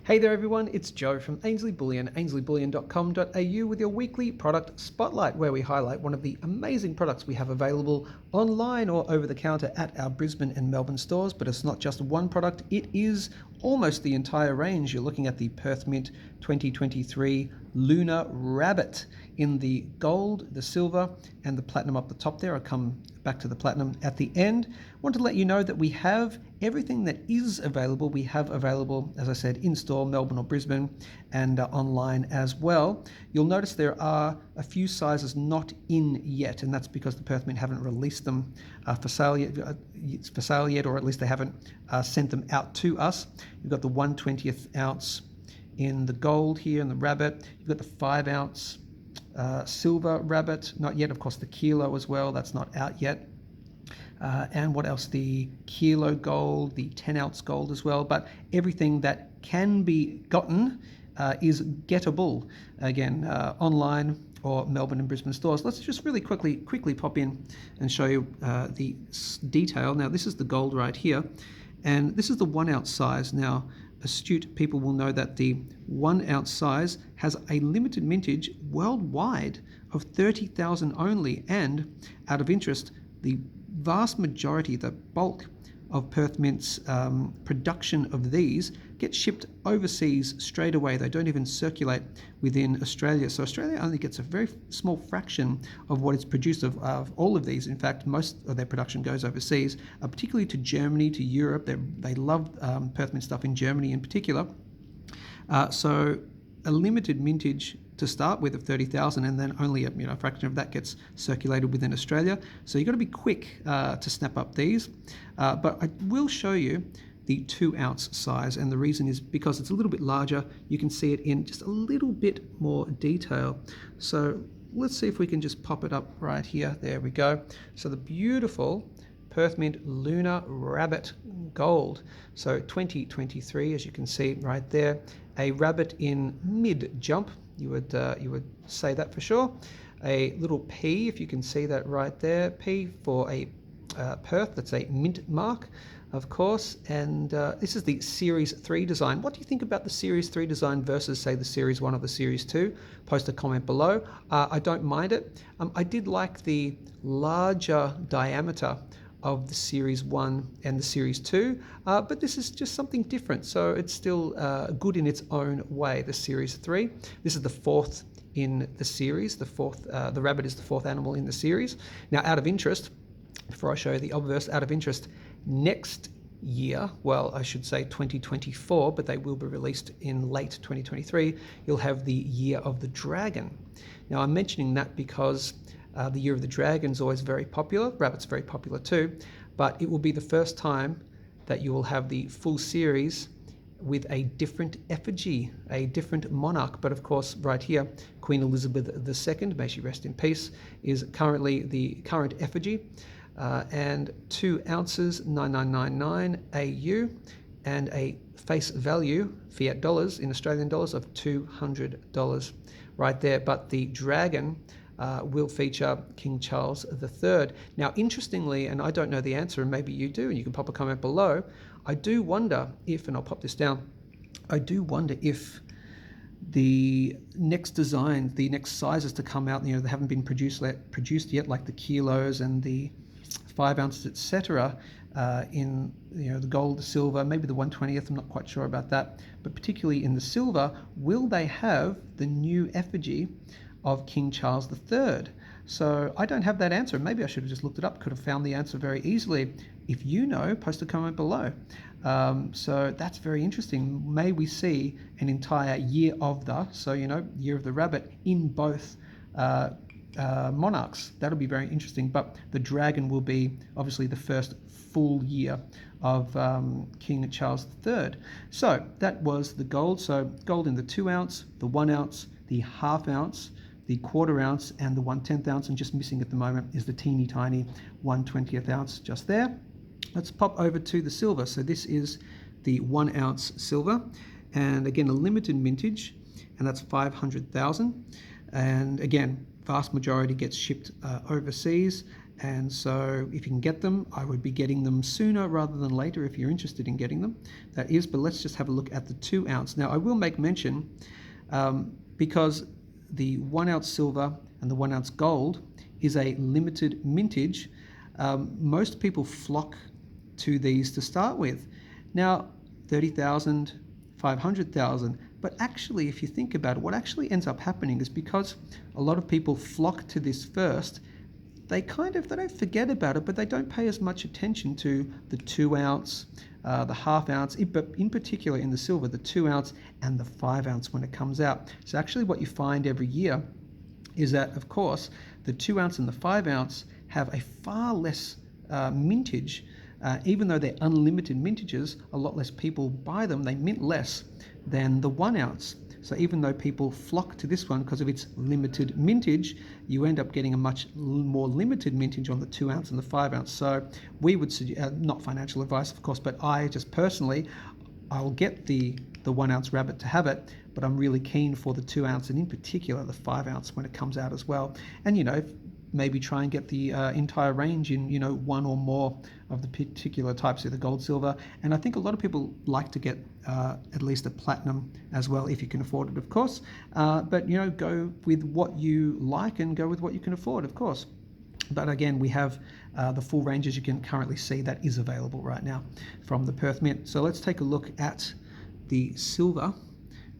Hey there everyone, it's Joe from Ainslie Bullion, ainslieBullion.com.au with your weekly product spotlight, where we highlight one of the amazing products we have available online or over the counter at our Brisbane and Melbourne stores. But it's not just one product, it is almost the entire range. You're looking at the Perth Mint 2023 Lunar Rabbit in the gold, the silver and the platinum up the top there. I'll come back to the platinum at the end. I want to let you know that we have everything that is available. We have available, as I said, in store, Melbourne or Brisbane, and online as well. You'll notice there are a few sizes not in yet, and that's because the Perth Mint haven't released them for sale yet, or at least they haven't sent them out to us. You've got the 1/20th ounce in the gold here in the rabbit. You've got the 5 ounce silver rabbit, not yet. Of course, the kilo as well, that's not out yet. And what else? The kilo gold, the 10 ounce gold as well. But everything that can be gotten is gettable, again, online or Melbourne and Brisbane stores. Let's just really quickly pop in and show you the detail. Now, this is the gold right here, and this is the 1 ounce size. Now, astute people will know that the 1 ounce size has a limited mintage worldwide of 30,000 only, and out of interest, the vast majority, the bulk of Perth Mint's production of these gets shipped overseas straight away. They don't even circulate within Australia. So Australia only gets a very small fraction of what is produced of all of these. In fact, most of their production goes overseas, particularly to Germany, to Europe. They love Perth Mint stuff in Germany in particular. So a limited mintage to start with of 30,000, and then only a fraction of that gets circulated within Australia. So you've got to be quick to snap up these. But I will show you the 2 ounce size, and the reason is because it's a little bit larger. You can see it in just a little bit more detail. So let's see if we can just pop it up right here. There we go. So the beautiful Perth Mint Lunar Rabbit Gold. So 2023, as you can see right there, a rabbit in mid jump. You would say that for sure. A little P, if you can see that right there. P for a Perth. That's a mint mark, of course. And this is the Series 3 design. What do you think about the Series 3 design versus, say, the Series 1 or the Series 2? Post a comment below. I don't mind it. I did like the larger diameter of the Series 1 and the Series 2, but this is just something different, so it's still good in its own way. The Series 3, this is the 4th in the series. The rabbit is the 4th animal in the series. Now, out of interest, before I show you the obverse, out of interest, next year, well, I should say 2024, but they will be released in late 2023, you'll have the Year of the Dragon. Now, I'm mentioning that because the Year of the Dragon is always very popular. Rabbit's very popular too, but it will be the first time that you will have the full series with a different effigy, a different monarch. But of course, right here, Queen Elizabeth II, may she rest in peace, is currently the current effigy, and 2 ounces, 9999 AU, and a face value, fiat dollars in Australian dollars, of $200 right there. But the dragon will feature King Charles III. Now, interestingly, and I don't know the answer, and maybe you do, and you can pop a comment below, I do wonder if, and I'll pop this down, I do wonder if the next design, the next sizes to come out, they haven't been produced yet, like the kilos and the 5 ounces, etc., in the gold, the silver, maybe the 1/20th, I'm not quite sure about that, but particularly in the silver, will they have the new effigy of King Charles III? So I don't have that answer. Maybe I should have just looked it up, could have found the answer very easily. If you know, post a comment below. So that's very interesting. May we see an entire year of the, so Year of the Rabbit in both monarchs. That'll be very interesting. But the dragon will be obviously the first full year of King Charles III. So that was the gold. So gold in the 2 ounce, the 1 ounce, the ½ ounce, the 1/4 ounce, and the 1/10th ounce, and just missing at the moment is the teeny tiny 1/20th ounce just there. Let's pop over to the silver. So this is the 1 ounce silver, and again, a limited mintage, and that's 500,000. And again, vast majority gets shipped overseas, And so if you can get them, I would be getting them sooner rather than later if you're interested in getting them. That is, but let's just have a look at the 2 ounce. Now I will make mention, because the 1 ounce silver and the 1 ounce gold is a limited mintage, most people flock to these to start with. Now 30,000, 500,000, but actually if you think about it, what actually ends up happening is because a lot of people flock to this first, they don't forget about it, but they don't pay as much attention to the 2 ounce, the half ounce, but in particular in the silver, the 2 ounce and the 5 ounce when it comes out. So actually what you find every year is that, of course, the 2 ounce and the 5 ounce have a far less mintage. Even though they're unlimited mintages, a lot less people buy them, they mint less than the 1 ounce. So even though people flock to this one because of its limited mintage, you end up getting a much more limited mintage on the 2 ounce and the 5 ounce. So we would suggest, not financial advice of course, but I just personally, I'll get the 1 ounce rabbit to have it, but I'm really keen for the 2 ounce and in particular the 5 ounce when it comes out as well. And maybe try and get the entire range in one or more of the particular types of the gold, silver, and I think a lot of people like to get at least a platinum as well if you can afford it, of course, but go with what you like and go with what you can afford, of course. But again, we have the full range, as you can currently see, that is available right now from the Perth Mint. So let's take a look at the silver.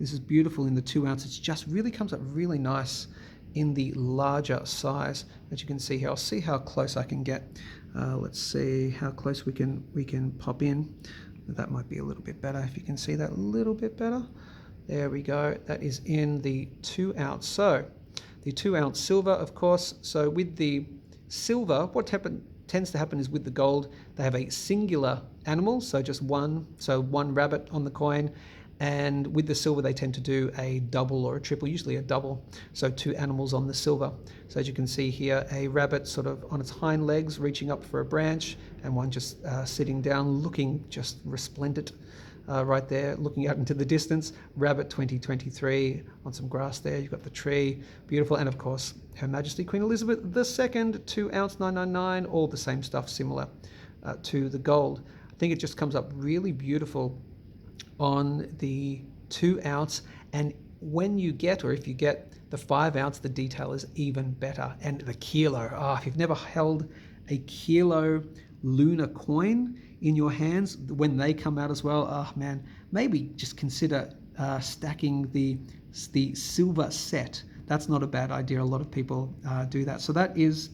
This is beautiful in the 2 ounce. It just really comes up really nice in the larger size, as you can see here. I'll see how close I can get. Let's see how close we can pop in. That might be a little bit better if you can see that a little bit better. There we go. That is in the 2 ounce. So the 2 ounce silver, of course. So with the silver, what tends to happen is with the gold, they have a singular animal, so just one rabbit on the coin. And with the silver, they tend to do a double or a triple, usually a double. So 2 animals on the silver. So as you can see here, a rabbit sort of on its hind legs reaching up for a branch, and one just sitting down looking just resplendent right there, looking out into the distance. Rabbit 2023 on some grass there. You've got the tree, beautiful. And of course, Her Majesty Queen Elizabeth II, 2 ounce 999, all the same stuff, similar to the gold. I think it just comes up really beautiful on the 2 ounce, and when you get, or if you get the 5 ounce, the detail is even better. And the kilo, if you've never held a kilo Lunar coin in your hands, when they come out as well, man, maybe just consider stacking the silver set. That's not a bad idea. A lot of people do that. So that is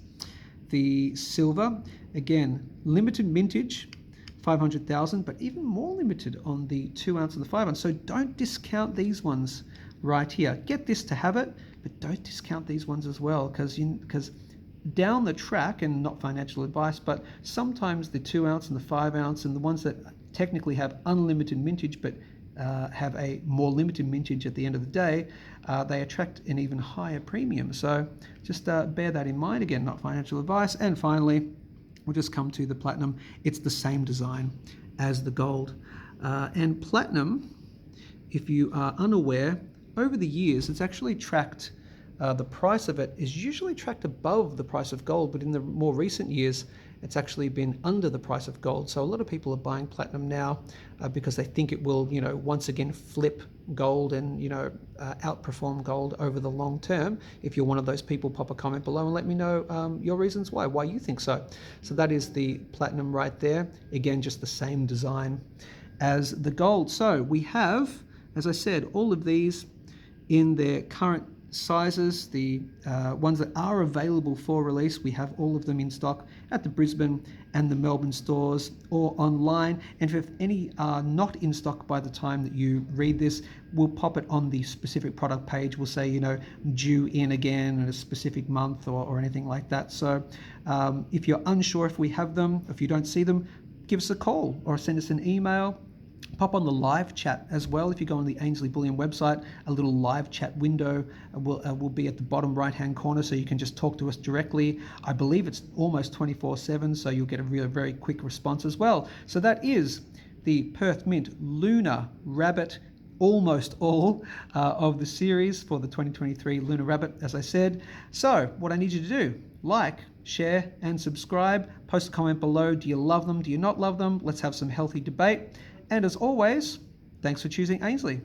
the silver. Again, limited mintage, 500,000, but even more limited on the 2 ounce and the 5 ounce. So don't discount these ones right here. Get this to have it, but don't discount these ones as well, because down the track, and not financial advice, but sometimes the 2 ounce and the 5 ounce and the ones that technically have unlimited mintage, but have a more limited mintage at the end of the day, they attract an even higher premium. So just bear that in mind. Again, not financial advice. And finally, we'll just come to the platinum. It's the same design as the gold. And platinum, if you are unaware, over the years, it's actually tracked, the price of it is usually tracked above the price of gold, but in the more recent years, it's actually been under the price of gold. So a lot of people are buying platinum now because they think it will, once again flip gold and, outperform gold over the long term. If you're one of those people, pop a comment below and let me know your reasons why you think so. So that is the platinum right there. Again, just the same design as the gold. So we have, as I said, all of these in their current sizes, the ones that are available for release. We have all of them in stock at the Brisbane and the Melbourne stores or online. And if any are not in stock by the time that you read this, we'll pop it on the specific product page. We'll say, due in again in a specific month or anything like that. So if you're unsure if we have them, if you don't see them, give us a call or send us an email. Pop on the live chat as well. If you go on the Ainslie Bullion website, a little live chat window will be at the bottom right hand corner, so you can just talk to us directly. I believe it's almost 24/7, so you'll get a really very quick response as well. So that is the Perth Mint Lunar Rabbit, almost all of the series for the 2023 Lunar Rabbit, as I said. So what I need you to do, like, share, and subscribe. Post a comment below. Do you love them? Do you not love them? Let's have some healthy debate. And as always, thanks for choosing Ainslie.